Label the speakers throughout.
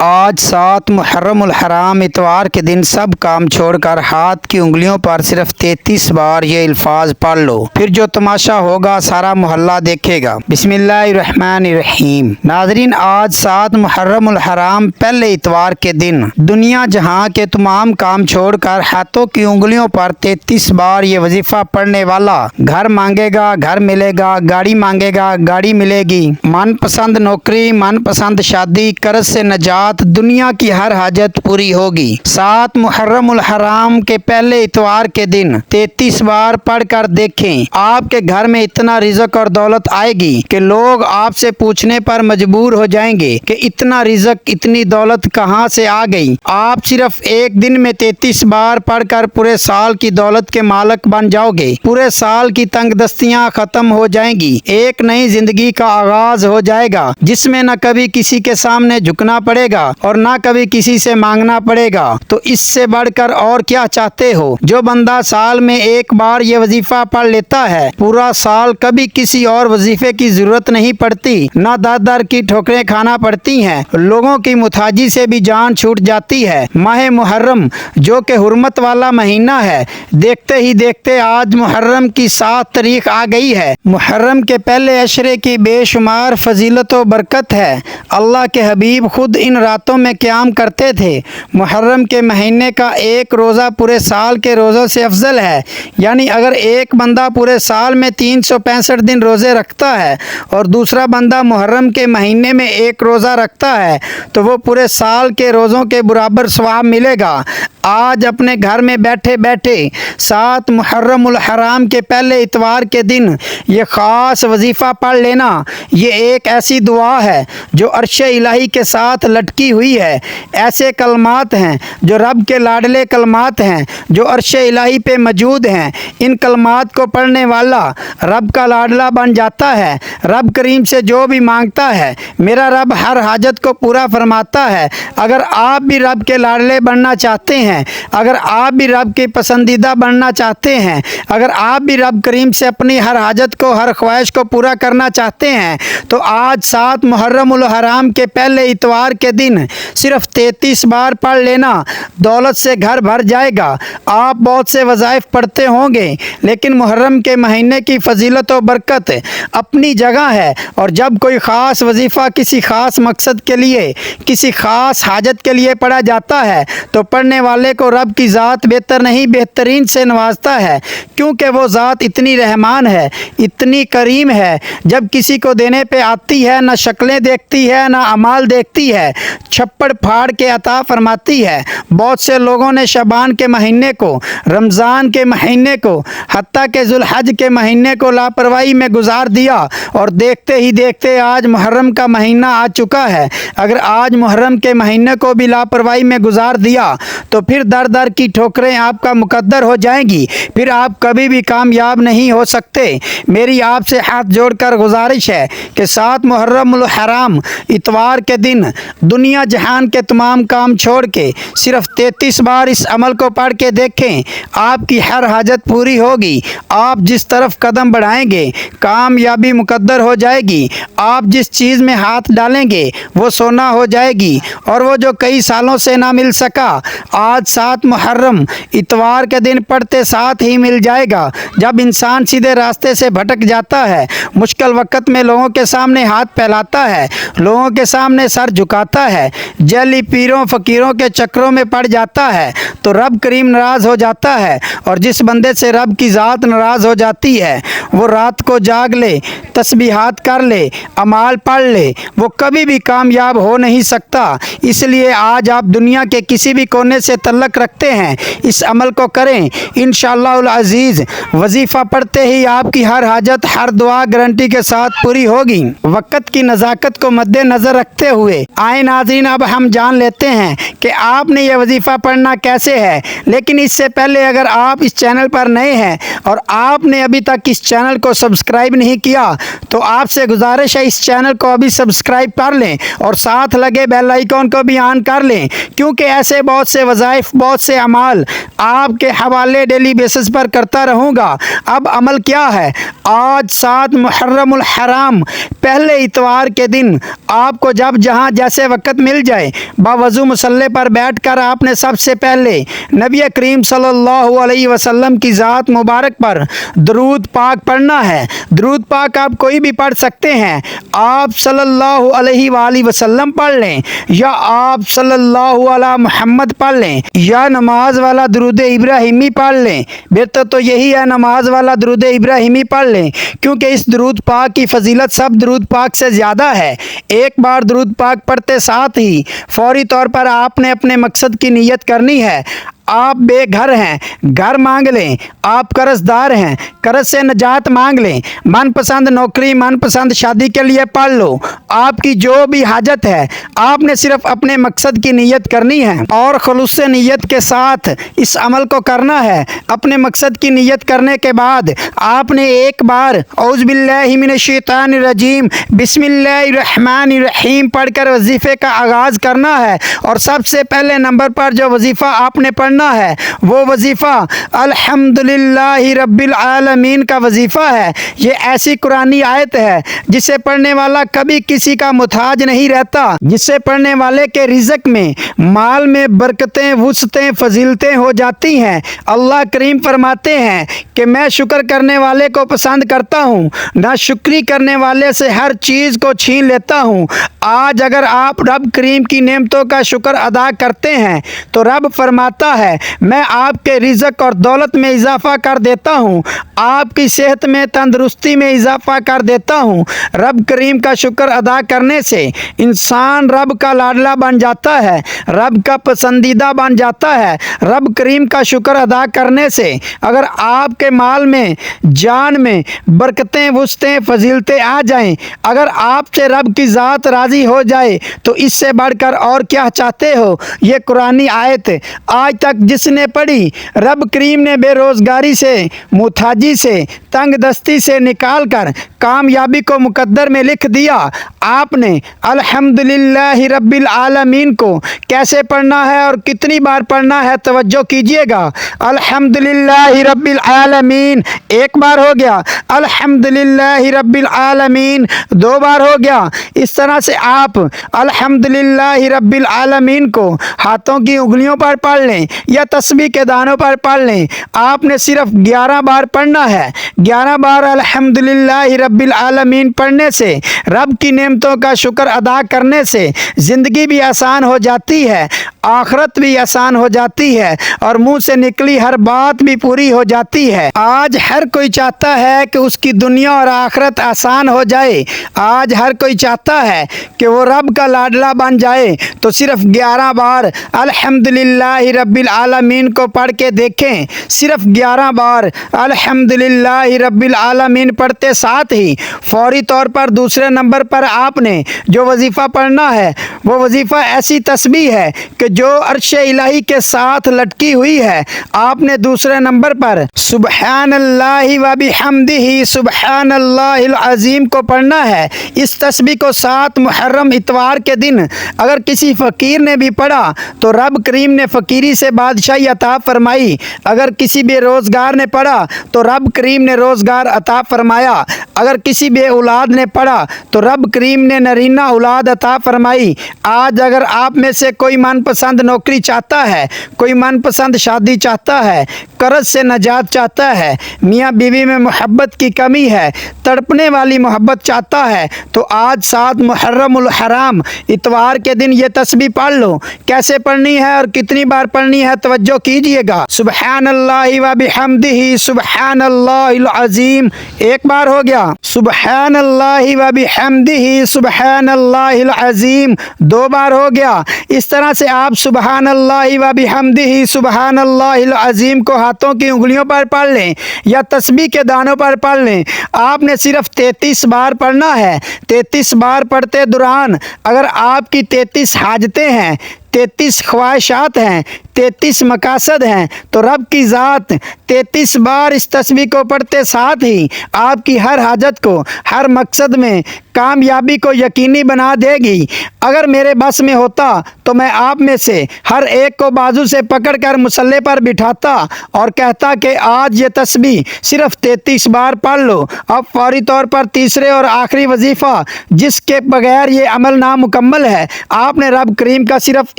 Speaker 1: آج 7 محرم الحرام اتوار کے دن سب کام چھوڑ کر ہاتھ کی انگلیوں پر صرف 33 بار یہ الفاظ پڑھ لو، پھر جو تماشا ہوگا سارا محلہ دیکھے گا۔ بسم اللہ الرحمن الرحیم۔ ناظرین، آج 7 محرم الحرام پہلے اتوار کے دن دنیا جہاں کے تمام کام چھوڑ کر ہاتھوں کی انگلیوں پر 33 بار یہ وظیفہ پڑھنے والا گھر مانگے گا گھر ملے گا، گاڑی مانگے گا گاڑی ملے گی، من پسند نوکری، من پسند شادی، قرض سے نجات، دنیا کی ہر حاجت پوری ہوگی۔ 7 محرم الحرام کے پہلے اتوار کے دن 33 بار پڑھ کر دیکھیں، آپ کے گھر میں اتنا رزق اور دولت آئے گی کہ لوگ آپ سے پوچھنے پر مجبور ہو جائیں گے کہ اتنا رزق اتنی دولت کہاں سے آ گئی۔ آپ صرف ایک دن میں 33 بار پڑھ کر پورے سال کی دولت کے مالک بن جاؤ گے، پورے سال کی تنگ دستیاں ختم ہو جائیں گی، ایک نئی زندگی کا آغاز ہو جائے گا جس میں نہ کبھی کسی کے سامنے جھکنا پڑے گا اور نہ کبھی کسی سے مانگنا پڑے گا۔ تو اس سے بڑھ کر اور کیا چاہتے ہو؟ جو بندہ سال میں ایک بار یہ وظیفہ پڑھ لیتا ہے، پورا سال کبھی کسی اور وظیفے کی ضرورت نہیں پڑتی، نہ در در کی ٹھوکریں کھانا پڑتی ہیں، لوگوں کی محتاجی سے بھی جان چھوٹ جاتی ہے۔ ماہ محرم جو کہ حرمت والا مہینہ ہے، دیکھتے ہی دیکھتے آج محرم کی 7 تاریخ آ گئی ہے۔ محرم کے پہلے عشرے کی بے شمار فضیلت و برکت ہے۔ اللہ کے حبیب خود ان راتوں میں قیام کرتے تھے۔ محرم کے مہینے کا ایک روزہ پورے سال کے روزوں سے افضل ہے، یعنی اگر ایک بندہ پورے سال میں 365 دن روزے رکھتا ہے اور دوسرا بندہ محرم کے مہینے میں ایک روزہ رکھتا ہے تو وہ پورے سال کے روزوں کے برابر ثواب ملے گا۔ آج اپنے گھر میں بیٹھے بیٹھے 7 محرم الحرام کے پہلے اتوار کے دن یہ خاص وظیفہ پڑھ لینا، یہ ایک ایسی دعا ہے جو عرش الہی کے ساتھ لٹکی ہوئی ہے۔ ایسے کلمات ہیں جو رب کے لاڈلے کلمات ہیں جو عرش الہی پہ موجود ہیں۔ ان کلمات کو پڑھنے والا رب کا لاڈلا بن جاتا ہے۔ رب کریم سے جو بھی مانگتا ہے میرا رب ہر حاجت کو پورا فرماتا ہے۔ اگر آپ بھی رب کے لاڈلے بننا چاہتے ہیں، اگر آپ بھی رب کے پسندیدہ بننا چاہتے ہیں، اگر آپ بھی رب کریم سے اپنی ہر حاجت کو، ہر خواہش کو پورا کرنا چاہتے ہیں تو آج 7 محرم الحرام کے پہلے اتوار کے دن صرف 33 بار پڑھ لینا، دولت سے گھر بھر جائے گا۔ آپ بہت سے وظائف پڑھتے ہوں گے لیکن محرم کے مہینے کی فضیلت و برکت اپنی جگہ ہے، اور جب کوئی خاص وظیفہ کسی خاص مقصد کے لیے، کسی خاص حاجت کے لیے پڑھا جاتا ہے تو پڑھنے والے کو رب کی ذات بہتر نہیں بہترین سے نوازتا ہے، کیونکہ وہ ذات اتنی رحمان ہے، اتنی کریم ہے، جب کسی کو دینے پہ آتی ہے نہ شکلیں دیکھتی ہے نہ اعمال دیکھتی ہے، چھپڑ پھاڑ کے عطا فرماتی ہے۔ بہت سے لوگوں نے شعبان کے مہینے کو، رمضان کے مہینے کو، حتیٰ کہ ذوالحج کے مہینے کو لاپرواہی میں گزار دیا، اور دیکھتے ہی دیکھتے آج محرم کا مہینہ آ چکا ہے۔ اگر آج محرم کے مہینے کو بھی لاپرواہی میں گزار دیا تو پھر در در کی ٹھوکریں آپ کا مقدر ہو جائیں گی، پھر آپ کبھی بھی کامیاب نہیں ہو سکتے۔ میری آپ سے ہاتھ جوڑ کر گزارش ہے کہ 7 محرم الحرام اتوار کے دن دنیا جہان کے تمام کام چھوڑ کے صرف 33 بار اس عمل کو پڑھ کے دیکھیں، آپ کی ہر حاجت پوری ہوگی۔ آپ جس طرف قدم بڑھائیں گے کامیابی مقدر ہو جائے گی، آپ جس چیز میں ہاتھ ڈالیں گے وہ سونا ہو جائے گی، اور وہ جو کئی سالوں سے نہ مل سکا آج 7 محرم اتوار کے دن پڑھتے ساتھ ہی مل جائے گا۔ جب انسان سیدھے راستے سے بھٹک جاتا ہے، مشکل وقت میں لوگوں کے سامنے ہاتھ پھیلاتا ہے، لوگوں کے سامنے سر جھکاتا ہے، جعلی پیروں فقیروں کے چکروں میں پڑ جاتا ہے تو رب کریم ناراض ہو جاتا ہے، اور جس بندے سے رب کی ذات ناراض ہو جاتی ہے وہ رات کو جاگ لے، تسبیحات کر لے، اعمال پڑھ لے، وہ کبھی بھی کامیاب ہو نہیں سکتا۔ اس لیے آج آپ دنیا کے کسی بھی کونے سے تعلق رکھتے ہیں، اس عمل کو کریں، انشاءاللہ العزیز وظیفہ پڑھتے ہی آپ کی ہر حاجت، ہر دعا گارنٹی کے ساتھ پوری ہوگی۔ وقت کی نزاکت کو مد نظر رکھتے ہوئے آئے ناظرین، اب ہم جان لیتے ہیں کہ آپ نے یہ وظیفہ پڑھنا کیسے ہے۔ لیکن اس سے پہلے اگر آپ اس چینل پر نئے ہیں اور آپ نے ابھی تک اس چینل کو سبسکرائب نہیں کیا تو آپ سے گزارش ہے اس چینل کو ابھی سبسکرائب کر لیں اور ساتھ لگے بیل آئیکن کو بھی آن کر لیں، کیونکہ ایسے بہت سے وظائف، بہت سے اعمال آپ کے حوالے ڈیلی بیسس پر کرتا رہوں گا۔ اب عمل کیا ہے؟ آج 7 محرم الحرام پہلے اتوار کے دن آپ کو جب جہاں جیسے وقت बरकत मिल जाए। बावजू मुसल्ले पर बैठकर आपने सबसे पहले नबी करीम सल्लल्लाहु अलैहि वसल्लम की ज़ात मुबारक पर दरूद पाक पढ़ना है। दरूद पाक आप कोई भी पढ़ सकते हैं। आप सल्लल्लाहु अलैहि वसल्लम पढ़ लें या आप सल्लल्लाहु अला मुहम्मद पढ़ लें या नमाज वाला दरूद इब्राहिमी पढ़ लें। बेहतर तो यही है नमाज वाला दरूद इब्राहिमी पढ़ लें, क्योंकि इस दरूद पाक की फजीलत सब दरूद पाक से ज़्यादा है। एक बार दरूद पाक पढ़ते साथ ही फौरी तौर पर आपने अपने मकसद की नीयत करनी है। आप बेघर हैं, घर मांग लें। आप कर्जदार हैं, कर्ज से निजात मांग लें। मनपसंद नौकरी, मनपसंद शादी के लिए पढ़ लो। आपकी जो भी हाजत है आपने सिर्फ अपने मकसद की नीयत करनी है और खुलूस नीयत के साथ इस अमल को करना है। अपने मकसद की नीयत करने के बाद आपने एक बार औज़ु बिल्लाहि मिनश शैतानिर रजीम बिस्मिल्लाहिर रहमानिर रहीम पढ़कर वजीफ़े का आगाज़ करना है। और सबसे पहले नंबर पर जो वजीफ़ा आपने पढ़ना है वो वजीफ़ा अल्हम्दुलिल्लाहि रब्बिल आलमीन का वजीफ़ा है। ये ऐसी कुरानी आयत है जिसे पढ़ने वाला कभी किसी का मुताज नहीं रहता, जिसे पढ़ने वाले के रिज़्क़ में, माल में बरकतें, वुसअतें, फजीलतें हो जाती हैं। अल्लाह करीम फरमाते हैं कि मैं शुक्र करने वाले को पसंद करता हूँ, नाशुक्री करने वाले से हर चीज़ को छीन लेता हूँ। आज अगर आप रब करीम की नेमतों का शुक्र अदा करते हैं तो रब फरमाता है मैं आपके रिज़्क़ और दौलत में इजाफ़ा कर देता हूँ, आपकी सेहत में, तंदुरुस्ती में इजाफ़ा कर देता हूँ। रब करीम का शुक्र अदा करने से इंसान रब का लाडला बन जाता है, रब का पसंदीदा बन जाता है। रब करीम का शुक्र अदा करने से अगर आपके माल में, जान में बरकतें, वुसअतें, फजीलतें आ जाएं, अगर आपसे रब की ज़ात राज़ी हो जाए तो इससे बढ़कर और क्या चाहते हो। ये कुरानी आयत आज तक जिसने पढ़ी, रब करीम ने बेरोज़गारी से, मुताजी से, तंग दस्ती से निकाल कर कामयाबी को मुकद्दर में लिख दिया। आपने अल्हम्दुलिल्लाहि रब्बिल आलमीन को कैसे पढ़ना है और कितनी बार पढ़ना है, तवज्जो कीजिएगा। अल्हम्दुलिल्लाहि रब्बिल आलमीन एक बार हो गया, अल्हम्दुलिल्लाहि रब्बिल आलमीन दो बार हो गया। इस तरह से आप अल्हम्दुलिल्लाहि रब्बिल आलमीन को हाथों की उंगलियों पर पढ़ लें या तस्बीह के दानों पर पढ़ लें। आपने सिर्फ 11 बार पढ़ना है। 11 बार अल्हम्दुलिल्लाहि रब्बिल आलमीन पढ़ने से, रब की नेमतों का शुक्र अदा करने से ज़िंदगी भी आसान हो जाती है, आखिरत भी आसान हो जाती है और मुंह से निकली हर बात भी पूरी हो जाती है। आज हर कोई चाहता है कि उसकी दुनिया और आखिरत आसान हो जाए। आज हर कोई चाहता है कि वो रब का लाडला बन जाए। तो सिर्फ 11 बार अल्हम्दुलिल्लाहि रब्बिल आलमीन को पढ़ के देखें। सिर्फ 11 बार अल्हम्दुलिल्लाहि रब्बिल आलमीन पढ़ते साथ ही फौरी तौर पर दूसरे नंबर पर आपने जो वजीफ़ा पढ़ना है वो वजीफ़ा ऐसी तस्बीह है कि जो अर्श इलाही के साथ लटकी हुई है। आपने दूसरे नंबर पर सुबहानल्लाहि व बिहम्दिही सुबहानल्लाहिल अज़ीम को पढ़ना है। इस तस्बीह को 7 मुहर्रम इतवार के दिन अगर किसी फ़कीर ने भी पढ़ा तो रब करीम ने फ़कीरी से बादशाही अता फरमाई। अगर किसी बेरोज़गार ने पढ़ा तो रब करीम ने रोज़गार अता फरमाया। अगर किसी बे औलाद ने पढ़ा तो रब करीम ने नरीना औलाद अता फरमाई। आज अगर आप में से कोई मनपसंद नौकरी चाहता है, कोई मनपसंद शादी चाहता है, कर्ज से नजात चाहता है, मियाँ बीवी में मोहब्बत की कमी है, तड़पने वाली मोहब्बत चाहता है, तो आज 7 मुहर्रमुल हराम इतवार के दिन ये तस्बीह पढ़ लो। कैसे पढ़नी है और कितनी बार पढ़नी है, तवज्जो कीजिएगा। सुबहानल्लाहि व बिहम्दिही सुबहानल्लाहिल अज़ीम एक बार हो गया, सुबहानल्लाहि व बिहम्दिही सुबहानल्लाहिल अज़ीम 2 बार हो गया। इस तरह से आप सुबहानल्लाहि व बिहम्दिही सुबहानल्लाहिल अज़ीम को हाथों की उंगलियों पर पढ़ लें या तस्बीह के दानों पर पढ़ लें। आपने सिर्फ 33 बार पढ़ना है। 33 बार पढ़ते दौरान अगर आपकी 33 हाजतें हैं, 33 ख्वाहिशात हैं, 33 मकासद हैं। तो रब की ज़ात 33 बार इस तस्बीह को पढ़ते साथ ही आपकी हर हाजत को, हर मकसद में कामयाबी को यकीनी बना देगी। अगर मेरे बस में होता तो मैं आप में से हर एक को बाजू से पकड़कर मुसल्ले पर बिठाता और कहता कि आज ये तस्बीह सिर्फ 33 बार पढ़ लो। अब फौरी तौर पर तीसरे और आखिरी वजीफ़ा, जिसके बगैर ये अमल नामुकम्मल है। आपने रब करीम का सिर्फ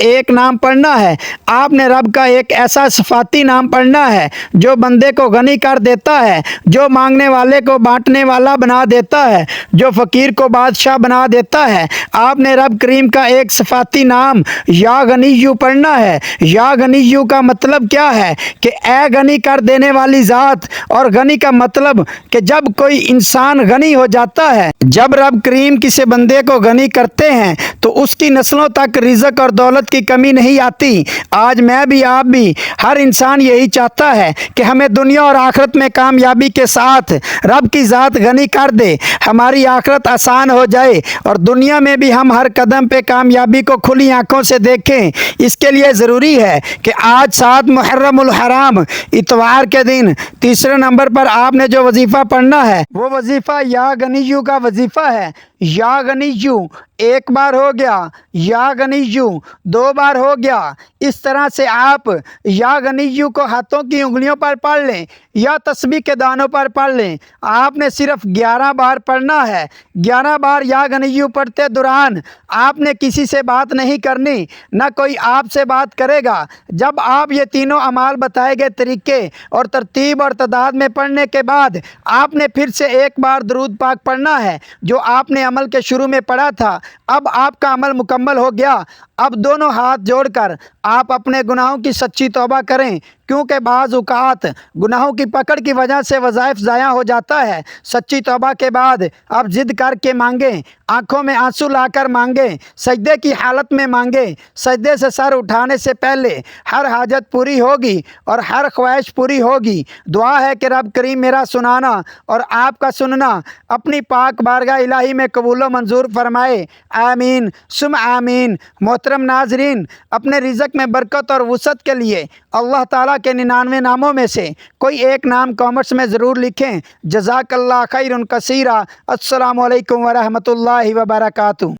Speaker 1: एक नाम पढ़ना है। आपने रब का एक ऐसा सिफाती नाम पढ़ना है जो बंदे को गनी कर देता है, जो मांगने वाले को बांटने वाला बना देता है, जो फ़कीर को बादशाह बना देता है। आपने रब करीम का एक सिफाती नाम या गनीयू पढ़ना है। या गनीयू का मतलब क्या है कि ए गनी कर देने वाली ज़ात, और गनी का मतलब कि जब कोई इंसान गनी हो जाता है, जब रब करीम किसी बंदे को गनी करते हैं तो उसकी नस्लों तक रिज़्क और दौलत की कमी नहीं आती। आज मैं भी, आप भी, हर इंसान यही चाहता है कि हमें दुनिया और आखिरत में कामयाबी के साथ रब की ज़ात गनी कर दे, हमारी आखिरत आसान हो जाए और दुनिया में भी हम हर कदम पे कामयाबी को खुली आंखों से देखें। इसके लिए ज़रूरी है कि आज 7 मुहर्रमुल हराम इतवार के दिन तीसरे नंबर पर आपने जो वजीफ़ा पढ़ना है वो वजीफ़ा या गनीयू का वजीफ़ा है। या गनीयू एक बार हो गया, या गनीयू 2 बार हो गया। इस तरह से आप या गनीयू को हाथों की उंगलियों पर पढ़ लें या तस्बीह के दानों पर पढ़ लें। आपने सिर्फ 11 बार पढ़ना है। 11 बार या गनीयू पढ़ते दौरान आपने किसी से बात नहीं करनी, ना कोई आपसे बात करेगा। जब आप ये तीनों अमाल बताए गए तरीके और तरतीब और तदाद में पढ़ने के बाद आपने फिर से एक बार दरूद पाक पढ़ना है जो आपने अमल के शुरू में पढ़ा था। अब आपका अमल मुकम्मल हो गया। अब दोनों हाथ जोड़कर आप अपने गुनाहों की सच्ची तौबा करें, क्योंकि बाज़ औक़ात गुनाहों की पकड़ की वजह से वज़ाइफ ज़ाया हो जाता है। सच्ची तौबा के बाद आप ज़िद करके मांगें, आँखों में आंसू लाकर मांगें, सजदे की हालत में मांगें। सजदे से सर उठाने से पहले हर हाजत पूरी होगी और हर ख्वाहिश पूरी होगी। दुआ है कि रब करीम मेरा सुनाना और आपका सुनना अपनी पाक बारगाह इलाही में कबूल व मंजूर फरमाए। आमीन सुम आमीन। मोहतरम नाजरीन, अपने रिज़्क में बरकत और वुसअत के लिए अल्लाह ताला के 99 नामों में से कोई एक नाम कमेंट्स में ज़रूर लिखें। जज़ाकल्लाह खैरन कसीरा। अस्सलामु अलैकुम व रहमतुल्लाहि व बरकातुहू।